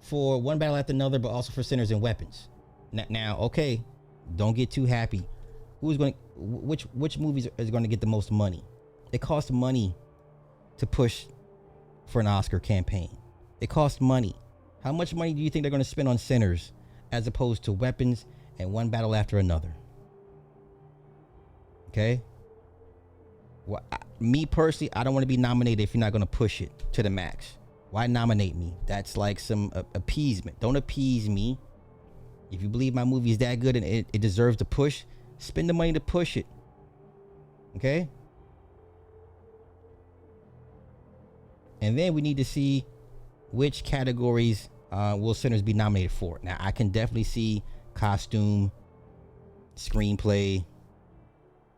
for One Battle After Another, but also for Sinners and Weapons. Now, okay, don't get too happy. Who's going? Which movies is going to get the most money? It costs money to push for an Oscar campaign. It costs money. How much money do you think they're going to spend on Sinners as opposed to Weapons and One Battle After Another? Okay. Well, me personally, I don't want to be nominated if you're not going to push it to the max. Why nominate me? That's like some appeasement. Don't appease me. If you believe my movie is that good and it deserves to push, spend the money to push it. Okay? And then we need to see which categories will Sinners be nominated for. Now, I can definitely see costume, screenplay,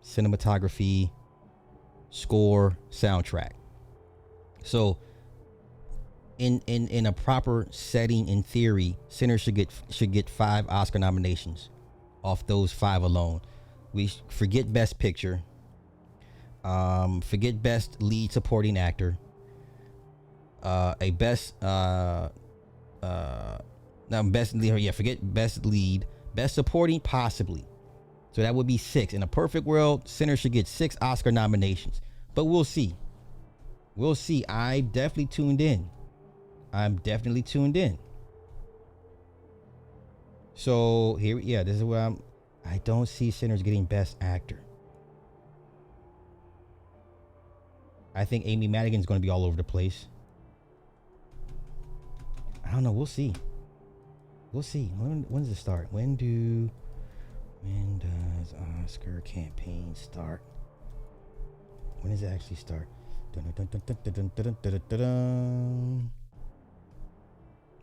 cinematography, score, soundtrack. So in a proper setting, in theory, Sinners should get 5 Oscar nominations off those 5 alone. We forget Best Picture, forget Best Lead Supporting Actor, forget Best Lead, Best Supporting possibly. So that would be 6. In a perfect world, Sinners should get 6 Oscar nominations. But we'll see. We'll see. I'm definitely tuned in. So here, this is where I don't see Sinners getting Best Actor. I think Amy Madigan's going to be all over the place. I don't know. We'll see. When does it start? When does Oscar campaign start? When does it actually start?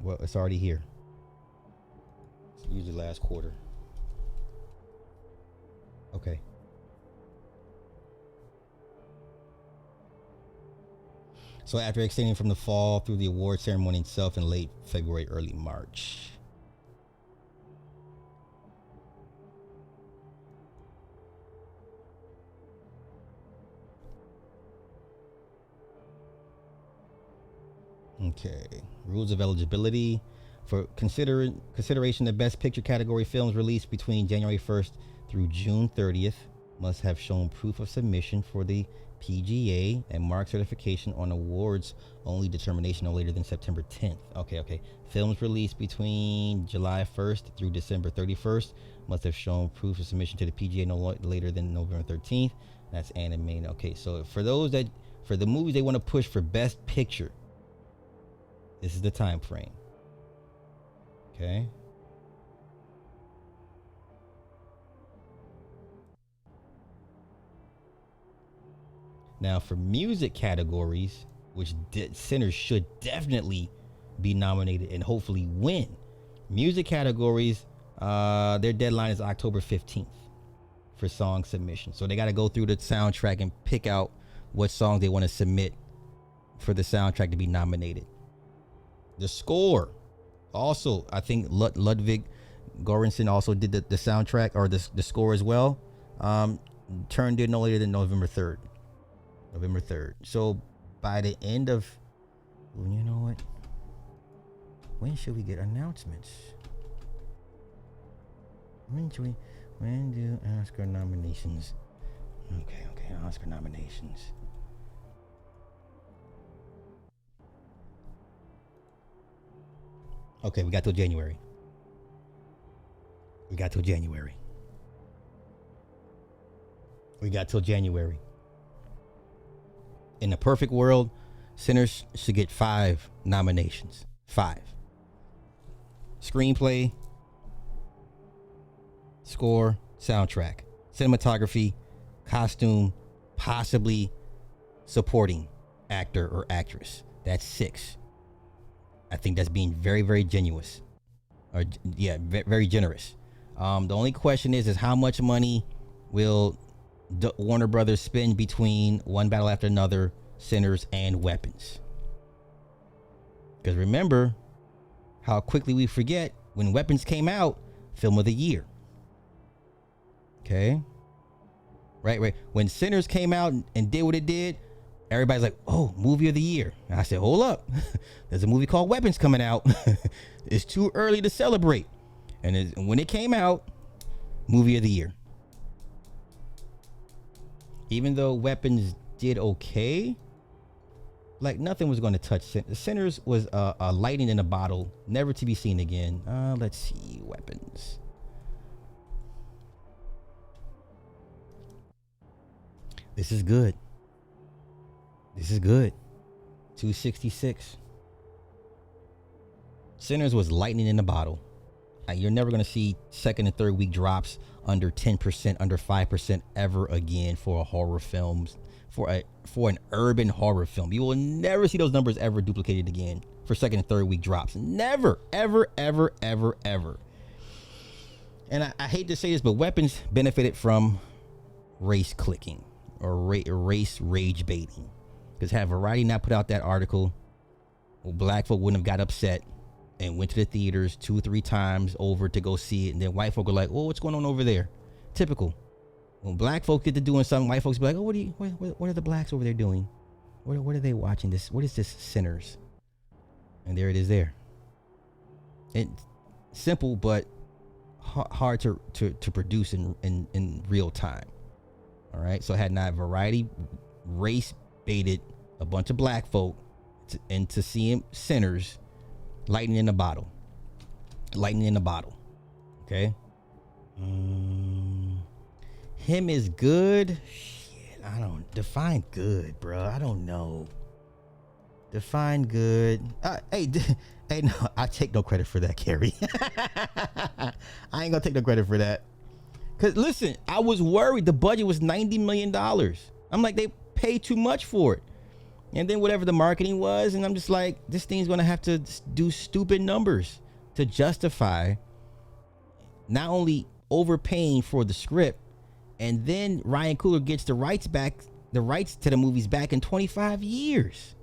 Well, it's already here. It's usually last quarter. Okay. So after extending from the fall through the award ceremony itself in late February, early March. Okay. Rules of eligibility. For consideration of Best Picture category, films released between January 1st through June 30th must have shown proof of submission for the PGA and mark certification on awards only determination no later than September 10th. Okay. Films released between July 1st through December 31st must have shown proof of submission to the PGA no later than November 13th. That's animated. Okay, so for the movies they want to push for Best Picture, this is the time frame. Okay. Now for music categories, which Sinners should definitely be nominated and hopefully win. Music categories, their deadline is October 15th for song submission. So they got to go through the soundtrack and pick out what songs they want to submit for the soundtrack to be nominated. The score, also, I think Ludwig Göransson also did the soundtrack or the score as well. Turned in no later than November 3rd. So by the end of, you know what? When should we get announcements? When do Oscar nominations? Okay, Oscar nominations. Okay, we got till January. We got till January. In the perfect world, Sinners should get 5 nominations. 5. Screenplay, score, soundtrack, cinematography, costume, possibly supporting actor or actress. That's 6. I think that's being very, very generous. Very generous. The only question is how much money will Warner Brothers spend between One Battle After Another, Sinners, and Weapons? Because remember how quickly we forget when Weapons came out, film of the year. Okay. Right. When Sinners came out and did what it did, Everybody's like, oh, movie of the year. And I said, hold up. There's a movie called Weapons coming out. It's too early to celebrate. And when it came out, movie of the year. Even though Weapons did okay, like nothing was going to touch Sinners. Was a lightning in a bottle, never to be seen again. Let's see, Weapons. This is good. This is good. 266. Sinners was lightning in a bottle. You're never going to see second and third week drops under 10%, under 5% ever again for a horror films, for an urban horror film. You will never see those numbers ever duplicated again for second and third week drops. Never, ever, ever, ever, ever. And I hate to say this, but Weapons benefited from race clicking or race rage baiting. Because had Variety not put out that article, well, black folk wouldn't have got upset and went to the theaters 2 or 3 times over to go see it. And then white folk are like, oh, what's going on over there? Typical. When black folk get to doing something, white folks be like, oh, what are the blacks over there doing? What are they watching? This? What is this? Sinners. And there it is there. It's simple, but hard to produce in real time. All right. So had not Variety race baited a bunch of black folk into seeing Sinners, lightning in a bottle. Lightning in a bottle. Okay. Him is good. Shit, I don't define good, bro. I don't know. Define good. Hey, no, I take no credit for that, Carrie. I ain't gonna take no credit for that. Cause listen, I was worried. The budget was $90 million. I'm like, they paid too much for it. And then whatever the marketing was, and I'm just like, this thing's gonna have to do stupid numbers to justify not only overpaying for the script, and then Ryan Coogler gets the rights to the movies back in 25 years.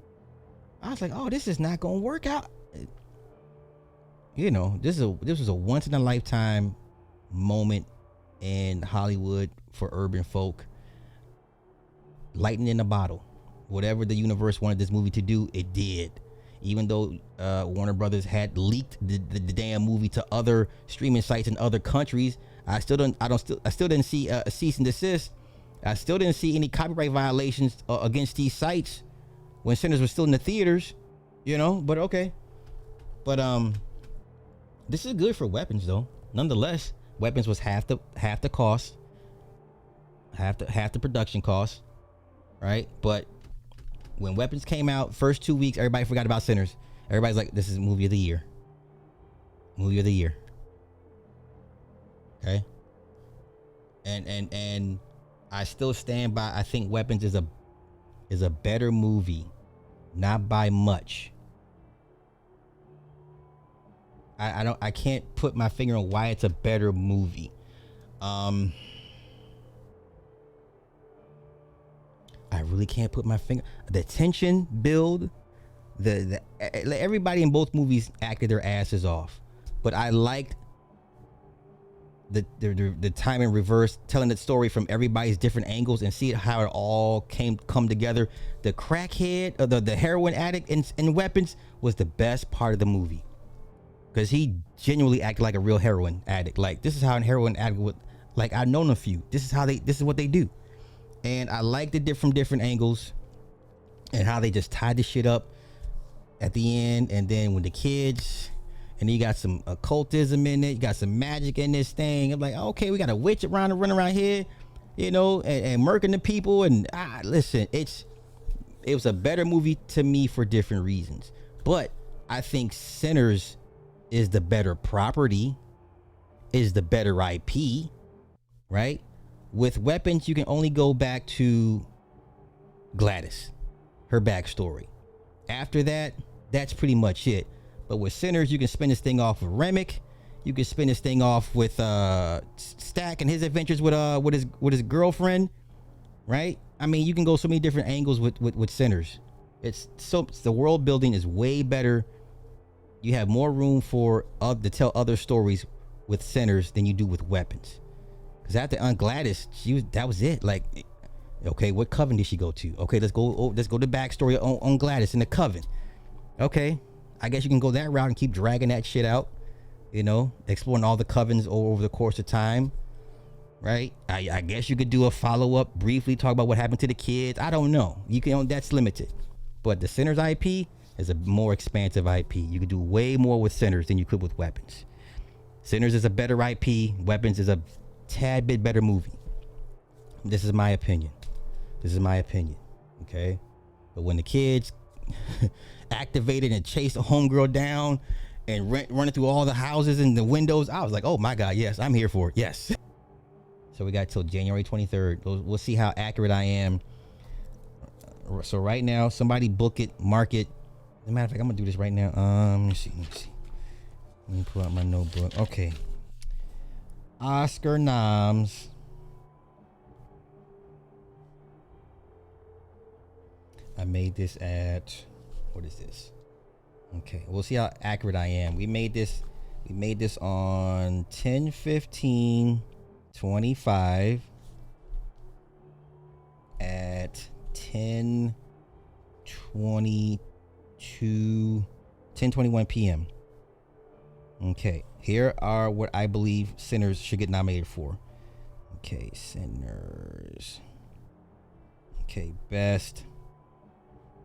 I was like, oh, this is not gonna work out. You know, this was a once in a lifetime moment in Hollywood for urban folk. Lightning in a bottle. Whatever the universe wanted this movie to do, it did. Even though Warner Brothers had leaked the damn movie to other streaming sites in other countries, I still didn't see a cease and desist. I still didn't see any copyright violations against these sites when Sinners was still in the theaters, you know. But okay, but this is good for Weapons though. Nonetheless, Weapons was half the cost, half the production cost, right? But when Weapons came out, first 2 weeks, everybody forgot about Sinners. Everybody's like, this is movie of the year. Movie of the year. Okay. And I still stand by, I think Weapons is a better movie, not by much. I can't put my finger on why it's a better movie. I really can't put my finger. The tension build, everybody in both movies acted their asses off, but I liked the time in reverse, telling the story from everybody's different angles and see how it all come together. The crackhead, the heroin addict in Weapons was the best part of the movie, because he genuinely acted like a real heroin addict. Like, this is how a heroin addict would. Like, I've known a few. This is what they do. And I liked it from different angles, and how they just tied the shit up at the end. And then when the kids, and then you got some occultism in it, you got some magic in this thing. I'm like, okay, we got a witch running around here, you know, and murking the people. And listen, it was a better movie to me for different reasons. But I think Sinners is the better property, is the better IP, right? With Weapons, you can only go back to Gladys, her backstory. After that, that's pretty much it. But with Sinners, you can spin this thing off with Remick. You can spin this thing off with Stack and his adventures with his girlfriend, right? I mean, you can go so many different angles with Sinners. The world building is way better. You have more room to tell other stories with Sinners than you do with Weapons. Because after Aunt Gladys, that was it. Like, Okay, what coven did she go to? Okay, let's go. Oh, let's go to backstory on Gladys in the coven. Okay, I guess you can go that route and keep dragging that shit out. You know, exploring all the covens over the course of time. Right? I guess you could do a follow up, briefly talk about what happened to the kids. I don't know. You can. That's limited. But the Sinners IP is a more expansive IP. You could do way more with Sinners than you could with Weapons. Sinners is a better IP. Weapons is a tad bit better movie. This is my opinion. Okay? But when the kids activated and chased the homegirl down and running through all the houses and the windows, I was like, oh my God, yes, I'm here for it. Yes. So we got till January 23rd. We'll see how accurate I am. So right now, somebody book it, mark it. As a matter of fact, I'm gonna do this right now. Let me see. Let me pull out my notebook. Okay. Oscar noms. I made this at, what is this? Okay, we'll see how accurate I am. We made this on 10/15/25 at 10:21 p.m. Okay, here are what I believe Sinners should get nominated for. Okay, Sinners. Okay, best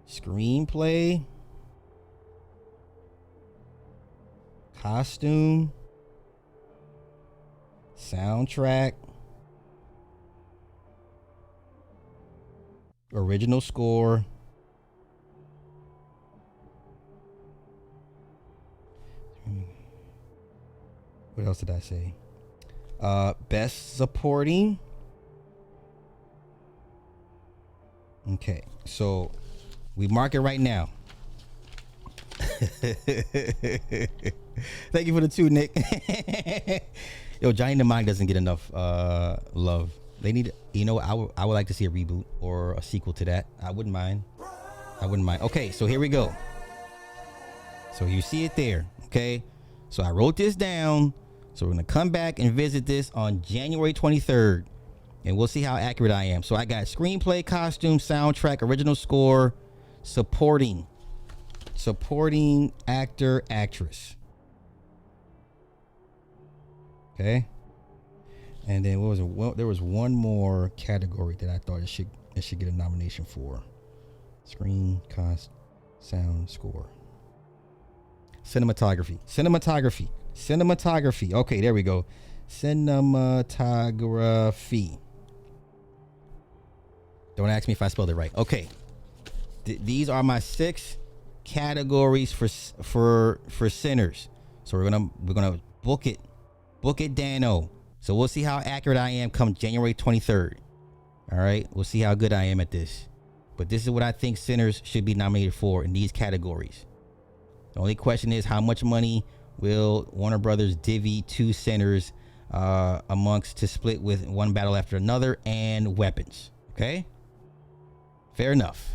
screenplay, costume, soundtrack, original score, what else did I say? Best supporting. Okay, so we mark it right now. Thank you for the 2, Nick. Yo, Johnny Mnemonic doesn't get enough love. They need, you know, I would like to see a reboot or a sequel to that. I wouldn't mind. Okay, so here we go. So you see it there, okay? So I wrote this down. So we're gonna come back and visit this on January 23rd, and we'll see how accurate I am. So I got screenplay, costume, soundtrack, original score, supporting actor, actress. Okay. And then what was it? Well, there was one more category that I thought it should get a nomination for. Screen, cost, sound, score. Cinematography. Okay, there we go. Cinematography. Don't ask me if I spelled it right. Okay. These are my 6 categories for Sinners. So we're gonna book it Dano. So we'll see how accurate I am come January 23rd. All right, we'll see how good I am at this. But this is what I think Sinners should be nominated for in these categories. The only question is, how much money will Warner Brothers divvy to Sinners amongst to split with One Battle After Another and Weapons? Okay, fair enough.